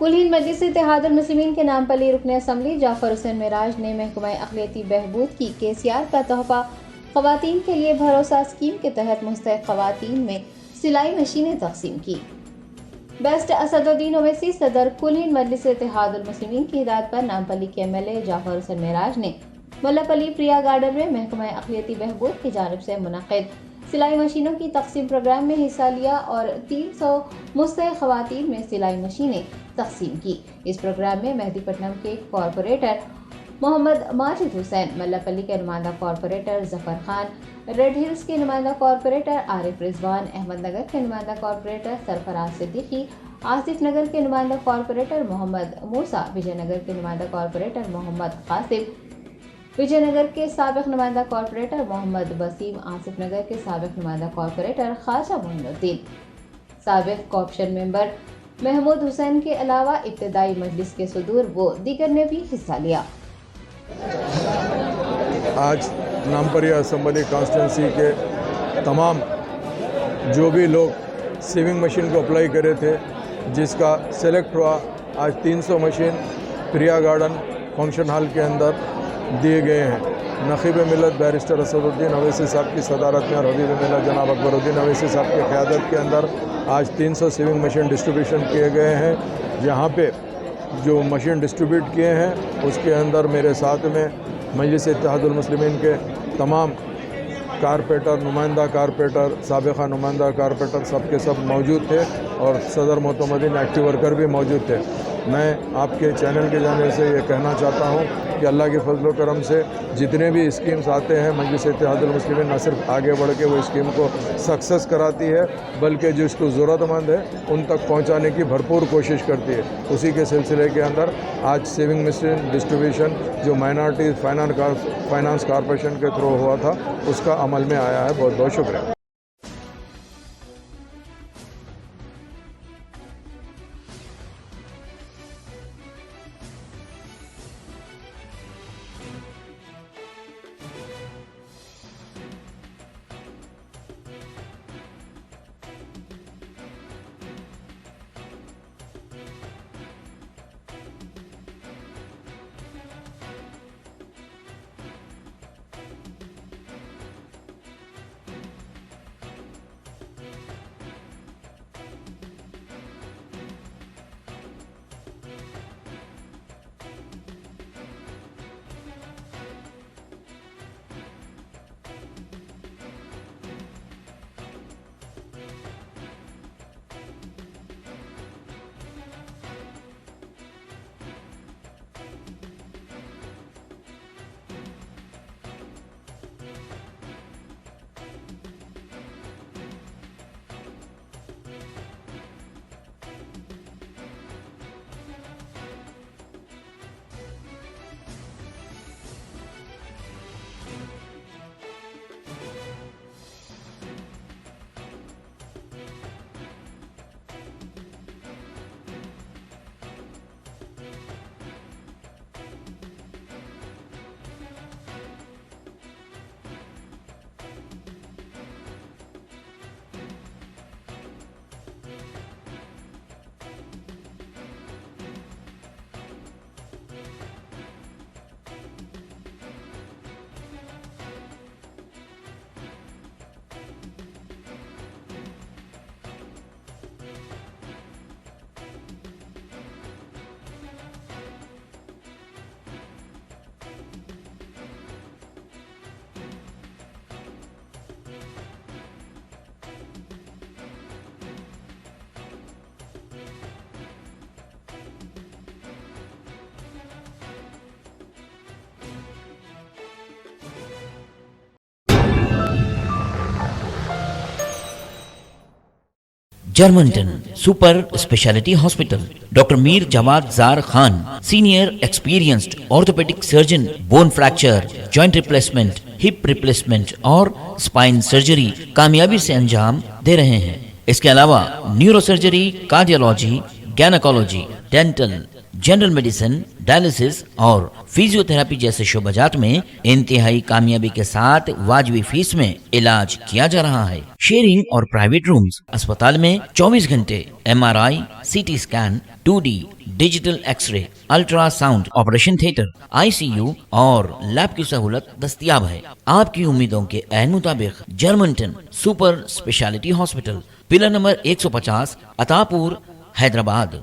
कुल हिंद मजलिस इत्तेहादुल मुस्लिमीन के नामपली रुकन असम्बली जाफर हुसैन मेराज ने महकमा अक़लियती बहबूद की KCR का तोहफा ख़वातीन के लिए भरोसा स्कीम के तहत मुस्तहिक़ ख़वातीन में सिलाई मशीनें तक़सीम की। बेस्ट असदुद्दीन ओवैसी सदर कुल हिंद मजलिस इत्तेहादुल मुस्लिमीन की हिदायत पर नामपली के MLA जाफर हुसैन मेराज ने मुल्लापल्ली प्रिया गार्डन में महकमा अक़लियती बहबूद की जानिब से मुनक़िद सिलाई मशीनों की तक़सीम प्रोग्राम में हिस्सा लिया और 300 मुस्तहिक़ ख़वातीन में सिलाई मशीनें तक़सीम की। इस प्रोग्राम में मेहदीपट्टनम के कॉरपोरेटर मोहम्मद माजिद हुसैन, मल्लापल्ली के नुमाइंदा corporator Zafar Khan, red hills के नुमाइंदा कॉरपोरेटर आरिफ रिजवान, अहमदनगर के नुमाइंदा कॉरपोरेटर सरफराज सिद्दीकी, आसिफ नगर के नुमाइंदा कॉरपोरेटर मोहम्मद मूसा, विजयनगर के नुमाइंदा कॉरपोरेटर मोहम्मद कासिम, विजयनगर के साबिक़ नुमाइंदा कॉरपोरेटर मोहम्मद वसीम, आसिफ नगर के साबिक़ नुमाइंदा कॉरपोरेटर ख्वाजा मोइनुद्दीन, साबिक़ कॉर्पोरेशन मेंबर महमूद हुसैन के अलावा इब्तिदाई मजलिस के सदूर व दीगर ने भी हिस्सा लिया। आज नामपरी असम्बली कॉन्स्टिट्यूंसी के तमाम जो भी लोग सीविंग मशीन को अप्लाई करे थे, जिसका सेलेक्ट हुआ, आज 300 मशीन प्रिया गार्डन फंक्शन हॉल के अंदर दिए गए हैं। नक़ीब मिलत बैरिस्टर असदुद्दीन ओवैसी साहब की सदारत में और हबीब मिलत जनाब अकबरुद्दीन ओवैसी साहब की क़यादत के अंदर आज 300 सीविंग मशीन डिस्ट्रीब्यूशन किए गए हैं। जहाँ पे जो मशीन डिस्ट्रीब्यूट किए हैं उसके अंदर मेरे साथ में मजलिस इत्तेहादुल मुस्लिमीन के तमाम कारपोरेटर, नुमाइंदा कारपोरेटर, साबिक़ा नुमाइंदा कारपोरेटर सब के सब मौजूद थे और सदर मोतमदीन एक्टिव वर्कर भी मौजूद थे। मैं आपके चैनल के जाने से ये कहना चाहता हूँ कि अल्लाह के फजल व करम से जितने भी स्कीम्स आते हैं मजलिस इत्तेहादुल मुस्लिमीन न सिर्फ आगे बढ़ के वो स्कीम को सक्सेस कराती है, बल्कि जो इसको ज़रूरतमंद है उन तक पहुँचाने की भरपूर कोशिश करती है। उसी के सिलसिले के अंदर आज सेविंग मशीन डिस्ट्रीब्यूशन जो माइनॉरिटी फाइनेंस कॉरपोरेशन के थ्रू हुआ था उसका अमल में आया है। बहुत बहुत शुक्रिया। Germanten super speciality hospital, doctor Mir Jawad Jar Khan, senior experienced orthopaedic surgeon, bone fracture, joint replacement, hip replacement और स्पाइन सर्जरी कामयाबी से अंजाम दे रहे हैं। इसके अलावा neuro surgery, cardiology, gynaecology, dental, general medicine, dialysis और फिजियोथेरेपी जैसे शोबाजात में इंतहाई कामयाबी के साथ वाजबी फीस में इलाज किया जा रहा है। शेयरिंग और प्राइवेट रूम्स, अस्पताल में 24 घंटे MRI, CT scan, 2D digital X ray, ultrasound, operation theatre, ICU और लैब की सहूलत दस्तयाब है। आपकी उम्मीदों के ऐन मुताबिक Germanten super speciality hospital, pillar number 150, Attapur, Hyderabad.